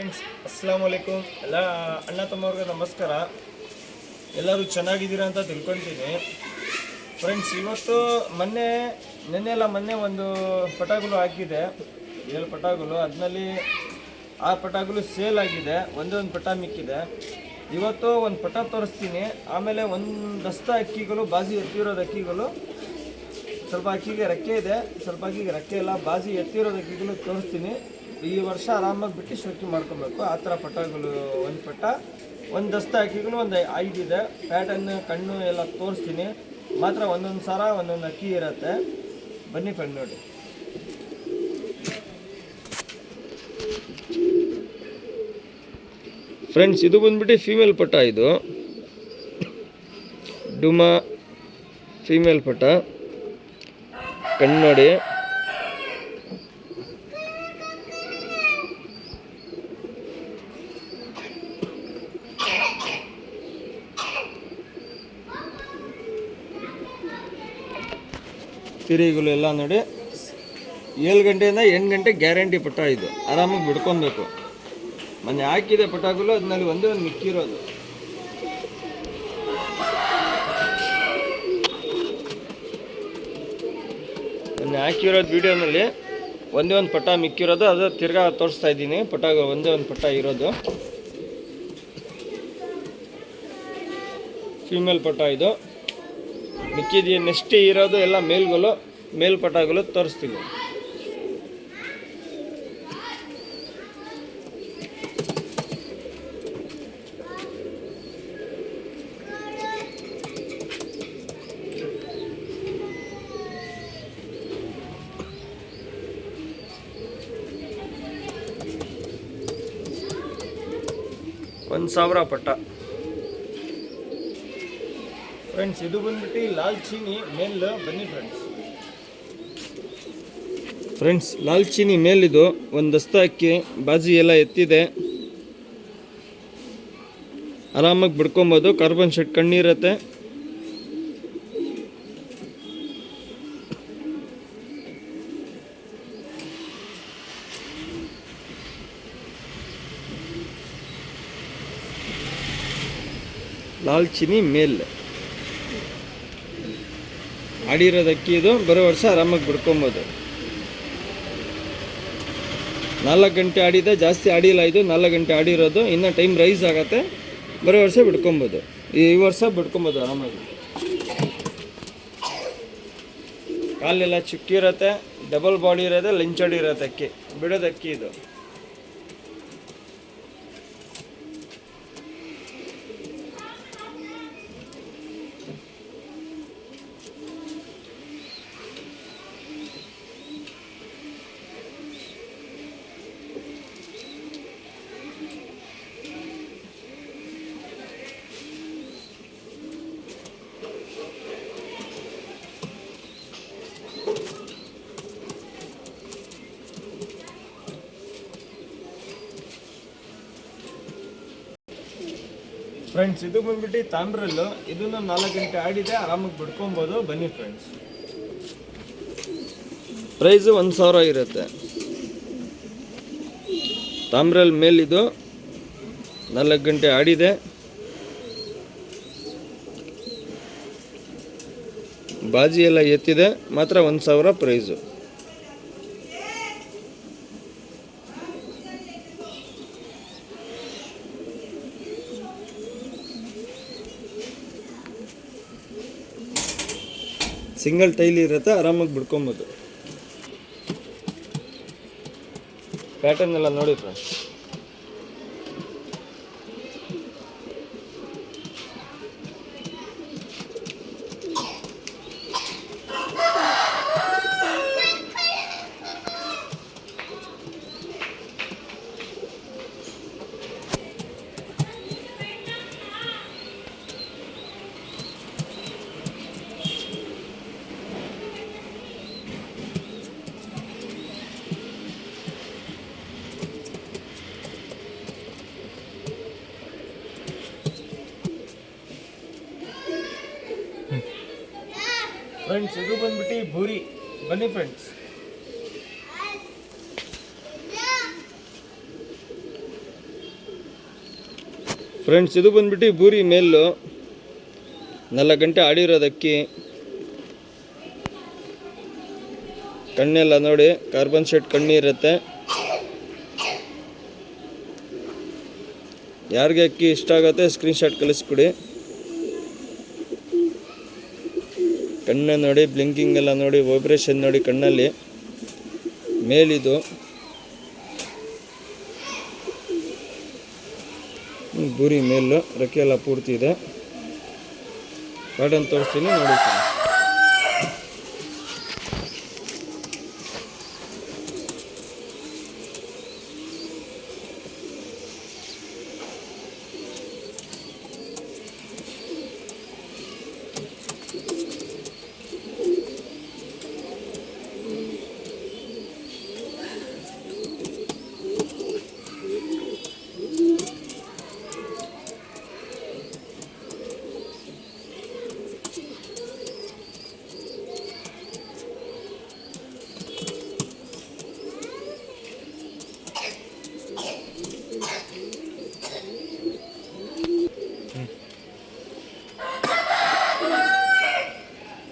Friends, ಅಸ್ಸಲಾಮು ಅಲೈಕುಮ್. ಎಲ್ಲ ಅಣ್ಣ ತಮ್ಮವ್ರಿಗೆ ನಮಸ್ಕಾರ. ಎಲ್ಲರೂ ಚೆನ್ನಾಗಿದ್ದೀರಾ ಅಂತ ತಿಳ್ಕೊತೀನಿ. ಫ್ರೆಂಡ್ಸ್, ಇವತ್ತು ಮೊನ್ನೆ ಒಂದು ಪಟಾಗಳು ಹಾಕಿದೆ, 7 ಪಟಾಗಳು. ಅದರಲ್ಲಿ 6 ಪಟಾಗಳು ಸೇಲ್ ಆಗಿದೆ, ಒಂದು ಪಟ ಮಿಕ್ಕಿದೆ. ಇವತ್ತು ಒಂದು ಪಟ ತೋರಿಸ್ತೀನಿ. ಆಮೇಲೆ ಒಂದಷ್ಟು ಅಕ್ಕಿಗಳು, ಬಾಜಿ ಎತ್ತಿರೋದು ಅಕ್ಕಿಗಳು, ಸ್ವಲ್ಪ ಅಕ್ಕಿಗೆ ರೆಕ್ಕೆ ಇದೆ, ಸ್ವಲ್ಪ ಅಕ್ಕಿಗೆ ರೆಕ್ಕೆ ಇಲ್ಲ. ಬಾಜಿ ಎತ್ತಿರೋದು ಅಕ್ಕಿಗಳು ತೋರಿಸ್ತೀನಿ. ಈ ವರ್ಷ ಆರಾಮಾಗಿ ಬಿಟ್ಟು ಶೋಕಿ ಮಾಡ್ಕೊಬೇಕು. ಆ ಥರ ಪಟಗಳು, ಒಂದು ಪಟ, ಒಂದಷ್ಟು ಅಕ್ಕಿಗಳು, ಒಂದು 5 ಇದೆ. ಪ್ಯಾಟರ್ನ್, ಕಣ್ಣು ಎಲ್ಲ ತೋರಿಸ್ತೀನಿ. ಮಾತ್ರ ಒಂದೊಂದು ಸರ ಒಂದೊಂದು ಅಕ್ಕಿ ಇರುತ್ತೆ. ಬನ್ನಿ ಫ್ರೆಂಡ್, ನೋಡಿ. ಫ್ರೆಂಡ್ಸ್, ಇದು ಬಂದ್ಬಿಟ್ಟು ಫೀಮೇಲ್ ಪಟ. ಇದು ಡುಮಾ ಫೀಮೇಲ್ ಪಟ. ಕಣ್ಣು ನೋಡಿ. ತಿರಿಗಳು ಎಲ್ಲ ನೋಡಿ. 7 ಗಂಟೆಯಿಂದ 8 ಗಂಟೆ ಗ್ಯಾರಂಟಿ ಪಟ. ಇದು ಆರಾಮಾಗಿ ಬಿಡ್ಕೊಬೇಕು. ಮೊನ್ನೆ ಹಾಕಿದೆ ಪಟಾಗಳು, ಅದರಲ್ಲಿ ಒಂದೇ ಒಂದು ಮಿಕ್ಕಿರೋದು. ಮೊನ್ನೆ ಹಾಕಿರೋದು ವಿಡಿಯೋನಲ್ಲಿ ಒಂದೇ ಒಂದು ಪಟ ಮಿಕ್ಕಿರೋದು, ಅದು ತಿರ್ಗಾ ತೋರಿಸ್ತಾ ಇದ್ದೀನಿ. ಪಟಾಗಳು ಒಂದೇ ಒಂದು ಪಟ ಇರೋದು, ಫೀಮೇಲ್ ಪಟ. ಇದು ಮಿಕ್ಕಿದ ನೆಕ್ಸ್ಟ್ ಇರೋದು ಎಲ್ಲ ಮೇಲ್ ಪಟಗಳು ತೋರಿಸ್ತೀವಿ. $1,000 ಪಟ. ಫ್ರೆಂಡ್ಸ್, ಇದು ಬಂದ್ಬಿಟ್ಟು ಲಾಲ್ ಚೀನಿ ಮೇಲ್. ಬನ್ನಿ ಫ್ರೆಂಡ್ಸ್, ಲಾಲ್ ಚೀನಿ ಮೇಲ್. ಇದು ಒಂದಷ್ಟು ಅಕ್ಕಿ, ಬಾಜಿ ಎಲ್ಲ ಎತ್ತಿದೆ, ಆರಾಮಾಗಿ ಬಿಡ್ಕೊಬೋದು. ಕಾರ್ಬನ್ ಶೆಡ್ ಕಣ್ಣಿರುತ್ತೆ. ಲಾಲ್ ಚೀನಿ ಮೇಲ್ ಆಡಿರೋದು ಅಕ್ಕಿ. ಇದು ಬರೋ ವರ್ಷ ಆರಾಮಾಗಿ ಬಿಡ್ಕೊಬೋದು. 4 ಗಂಟೆ ಆಡಿದೆ, ಜಾಸ್ತಿ ಆಡಿಲ್ಲ. ಇದು 4 ಗಂಟೆ ಆಡಿರೋದು. ಇನ್ನು ಟೈಮ್ ರೈಸ್ ಆಗತ್ತೆ, ಬರೋ ವರ್ಷ ಬಿಡ್ಕೊಬೋದು. ಈ ವರ್ಷ ಬಿಡ್ಕೊಬೋದು ಆರಾಮಾಗಿ. ಕಾಲೆಲ್ಲ ಚಿಕ್ಕಿರುತ್ತೆ, ಡಬಲ್ ಬಾಡಿ ಇರೋದೆ, ಲಂಚಡಿ ಇರುತ್ತೆ ಅಕ್ಕಿ. ಬಿಡೋದು ಅಕ್ಕಿ ಇದು. ಫ್ರೆಂಡ್ಸ್, ಇದು ಬಂದ್ಬಿಟ್ಟು ತಾಮ್ರಲ್ಲು. ಇದನ್ನು 4 ಗಂಟೆ ಆಡಿದೆ, ಆರಾಮಾಗಿ ಬಿಡ್ಕೊಬೋದು. ಬನ್ನಿ ಫ್ರೆಂಡ್ಸ್. ಪ್ರೈಸು 1,000 ಇರುತ್ತೆ. ತಾಮ್ರಲ್ ಮೇಲಿದು 4 ಗಂಟೆ ಆಡಿದೆ, ಬಾಜಿ ಎಲ್ಲ ಎತ್ತಿದೆ. ಮಾತ್ರ 1,000 ಪ್ರೈಸು. ಸಿಂಗಲ್ ಟೈಲ್ ಇರುತ್ತೆ, ಆರಾಮಾಗಿ ಬಿಡ್ಕೊಬೋದು. ಪ್ಯಾಟರ್ನ್ ಎಲ್ಲ ನೋಡಿ ಫ್ರೆಂಡ್ಸ್. ಫ್ರೆಂಡ್ಸ್, ಇದು ಬಂದ್ಬಿಟ್ಟು ಭೂರಿ. ಬನ್ನಿ ಫ್ರೆಂಡ್ಸ್. ಫ್ರೆಂಡ್ಸ್ ಇದು ಬಂದ್ಬಿಟ್ಟು ಬೂರಿ ಮೇಲು 4 ಗಂಟೆ ಆಡಿರೋದು ಅಕ್ಕಿ. ಕಣ್ಣೆಲ್ಲ ನೋಡಿ ಕಾರ್ಬನ್ ಶೇಡ್ ಕಣ್ಣು ಇರುತ್ತೆ. ಯಾರಿಗೆ ಅಕ್ಕಿ ಇಷ್ಟ ಆಗುತ್ತೆ ಸ್ಕ್ರೀನ್ಶಾಟ್ ಕಳಿಸ್ಕೊಡಿ. ಕಣ್ಣು ನೋಡಿ, ಬ್ಲಿಂಕಿಂಗ್ ಎಲ್ಲ ನೋಡಿ, ವೈಬ್ರೇಷನ್ ನೋಡಿ ಕಣ್ಣಲ್ಲಿ. ಮೇಲಿದು ಬೂರಿ ಮೇಲು, ರೆಕ್ಕೆ ಎಲ್ಲ ಪೂರ್ತಿ ಇದೆ. ಪ್ಯಾಟರ್ನ್ ತೋರಿಸ್ತೀನಿ ನೋಡಿ.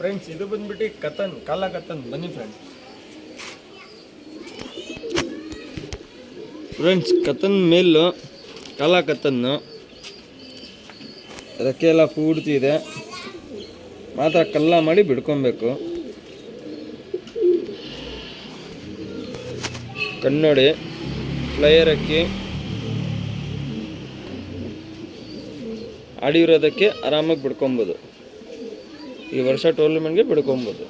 ಫ್ರೆಂಡ್ಸ್ ಇದು ಬಂದ್ಬಿಟ್ಟು ಕತನ್, ಕಾಲ ಕತನ್. ಬನ್ನಿ ಫ್ರೆಂಡ್ಸ್ ಕತನ್ ಮೇಲು, ಕಾಲ ಕತನ್ನು. ರೆಕ್ಕೆ ಎಲ್ಲ ಪೂರ್ತಿ ಇದೆ, ಮಾತ್ರ ಕಲ್ಲ ಮಾಡಿ ಬಿಡ್ಕೊಬೇಕು. ಕನ್ನಡಿ ಫ್ಲೈಯರ್ ಅಕ್ಕಿ ಆಡಿರೋದಕ್ಕೆ ಆರಾಮಾಗಿ ಬಿಡ್ಕೊಬೋದು. ಈ ವರ್ಷ ಟೂರ್ನಮೆಂಟ್ಗೆ ಬಿಡ್ಕೊಬೋದು.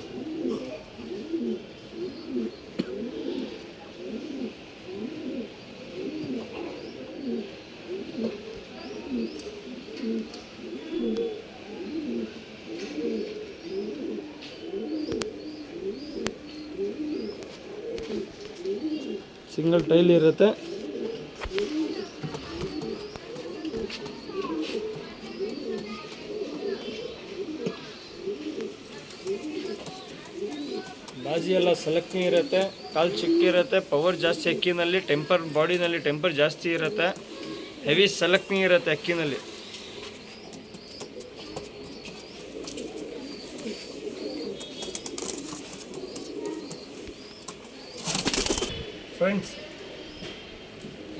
ಸಿಂಗಲ್ ಟೈಲ್ ಇರುತ್ತೆ. ಬಾಜಿ ಎಲ್ಲ ಸೆಲೆಕ್ಟಿಂಗ್ ಇರುತ್ತೆ, ಕಾಲು ಚಿಕ್ಕಿರುತ್ತೆ, ಪವರ್ ಜಾಸ್ತಿ ಅಕ್ಕಿನಲ್ಲಿ, ಟೆಂಪರ್ ಬಾಡಿನಲ್ಲಿ ಟೆಂಪರ್ ಜಾಸ್ತಿ ಇರುತ್ತೆ, ಹೆವಿ ಸೆಲೆಕ್ಟಿಂಗ್ ಇರುತ್ತೆ ಅಕ್ಕಿನಲ್ಲಿ. ಫ್ರೆಂಡ್ಸ್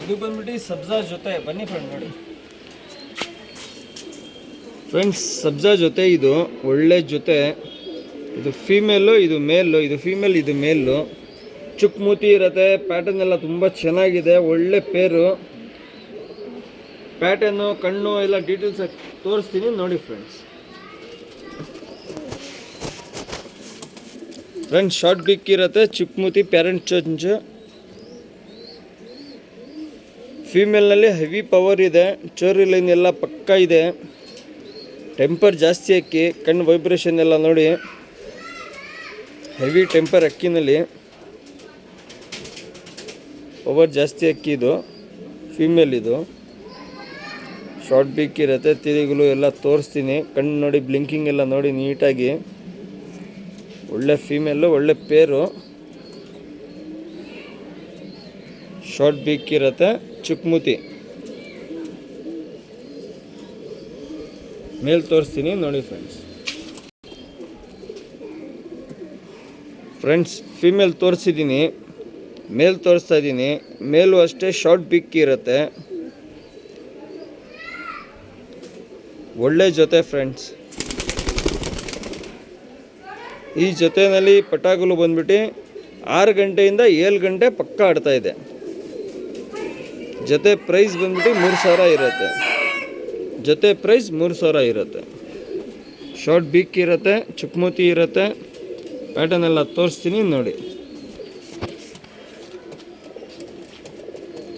ಇದು ಬಂದ್ಬಿಟ್ಟು ಸಬ್ಜಾ ಜೊತೆ. ಬನ್ನಿ ನೋಡಿ ಫ್ರೆಂಡ್ಸ್, ಸಬ್ಜಾ ಜೊತೆ ಇದು ಒಳ್ಳೆ ಜೊತೆ. ಇದು ಫೀಮೇಲು, ಇದು ಮೇಲು. ಇದು ಫೀಮೇಲ್, ಇದು ಮೇಲು. ಚುಕ್ ಮೂತಿ ಇರುತ್ತೆ. ಪ್ಯಾಟರ್ನ್ ಎಲ್ಲ ತುಂಬ ಚೆನ್ನಾಗಿದೆ, ಒಳ್ಳೆ ಪೇರು. ಪ್ಯಾಟರ್ನು, ಕಣ್ಣು ಎಲ್ಲ ಡೀಟೇಲ್ಸ್ ತೋರಿಸ್ತೀನಿ ನೋಡಿ ಫ್ರೆಂಡ್ಸ್. ಶಾರ್ಟ್ ಬಿಕ್ ಇರುತ್ತೆ, ಚುಕ್ ಮೂತಿ, ಪ್ಯಾರೆಂಟ್ ಚೊಂಚು. ಫೀಮೇಲ್ನಲ್ಲಿ ಹೆವಿ ಪವರ್ ಇದೆ, ಚೋರಿ ಲೈನ್ ಎಲ್ಲ ಪಕ್ಕ ಇದೆ, ಟೆಂಪರ್ ಜಾಸ್ತಿ ಅಕ್ಕಿ. ಕಣ್ಣು ವೈಬ್ರೇಷನ್ ಎಲ್ಲ ನೋಡಿ, ಹೆವಿ ಟೆಂಪರ್ ಅಕ್ಕಿನಲ್ಲಿ, ಪವರ್ ಜಾಸ್ತಿ ಅಕ್ಕಿ. ಇದು ಫೀಮೇಲ್, ಇದು ಶಾರ್ಟ್ ಬಿಕ್ ಇರುತ್ತೆ. ತಿರುಗಲು ಎಲ್ಲ ತೋರಿಸ್ತೀನಿ. ಕಣ್ಣು ನೋಡಿ, ಬ್ಲಿಂಕಿಂಗ್ ಎಲ್ಲ ನೋಡಿ ನೀಟಾಗಿ. ಒಳ್ಳೆ ಫೀಮೇಲು, ಒಳ್ಳೆ ಪೇರು. ಶಾರ್ಟ್ ಬಿಕ್ ಇರುತ್ತೆ, ಚುಕ್ಮುತಿ. ಮೇಲ್ ತೋರಿಸ್ತೀನಿ ನೋಡಿ ಫ್ರೆಂಡ್ಸ್. ಫೀಮೇಲ್ ತೋರಿಸಿದ್ದೀನಿ, ಮೇಲ್ ತೋರಿಸ್ತಾ ಇದ್ದೀನಿ. ಮೇಲೂ ಅಷ್ಟೇ ಶಾರ್ಟ್ ಬಿಕ್ ಇರುತ್ತೆ, ಒಳ್ಳೆ ಜೊತೆ ಫ್ರೆಂಡ್ಸ್. ಈ ಜೊತೆಯಲ್ಲಿ ಪಟಾಕಲು ಬಂದ್ಬಿಟ್ಟು 6 ಗಂಟೆಯಿಂದ 7 ಗಂಟೆ ಪಕ್ಕ ಆಡ್ತಾ ಇದೆ. ಜೊತೆ ಪ್ರೈಸ್ ಬಂದ್ಬಿಟ್ಟು 3000 ಇರುತ್ತೆ. ಜೊತೆ ಪ್ರೈಸ್ 3000 ಇರುತ್ತೆ. ಶಾರ್ಟ್ ಬಿಕ್ ಇರುತ್ತೆ, ಚುಕ್ಮೋತಿ ಇರುತ್ತೆ. ಪ್ಯಾಟರ್ನ್ ಎಲ್ಲ ತೋರಿಸ್ತೀನಿ ನೋಡಿ.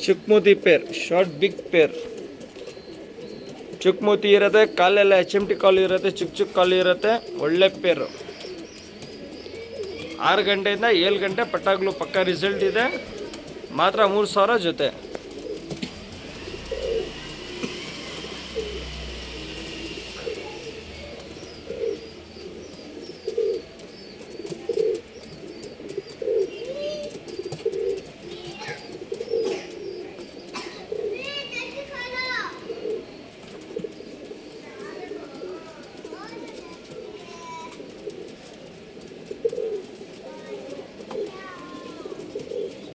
ಚುಕ್ಮೋತಿ ಪೇರ್, ಶಾರ್ಟ್ ಬಿಗ್ ಪೇರ್. ಚುಕ್ಮೋತಿ ಇರುತ್ತೆ, ಕಾಲೆಲ್ಲ HMT ಕಾಲು ಇರುತ್ತೆ, ಚಿಕ್ಕ ಕಾಲು ಇರುತ್ತೆ, ಒಳ್ಳೆ ಪೇರು. 6 ಗಂಟೆಯಿಂದ 7 ಗಂಟೆ ಪಟಾಗ್ಲು ಪಕ್ಕ ರಿಸಲ್ಟ್ ಇದೆ. ಮಾತ್ರ 3000 ಜೊತೆ.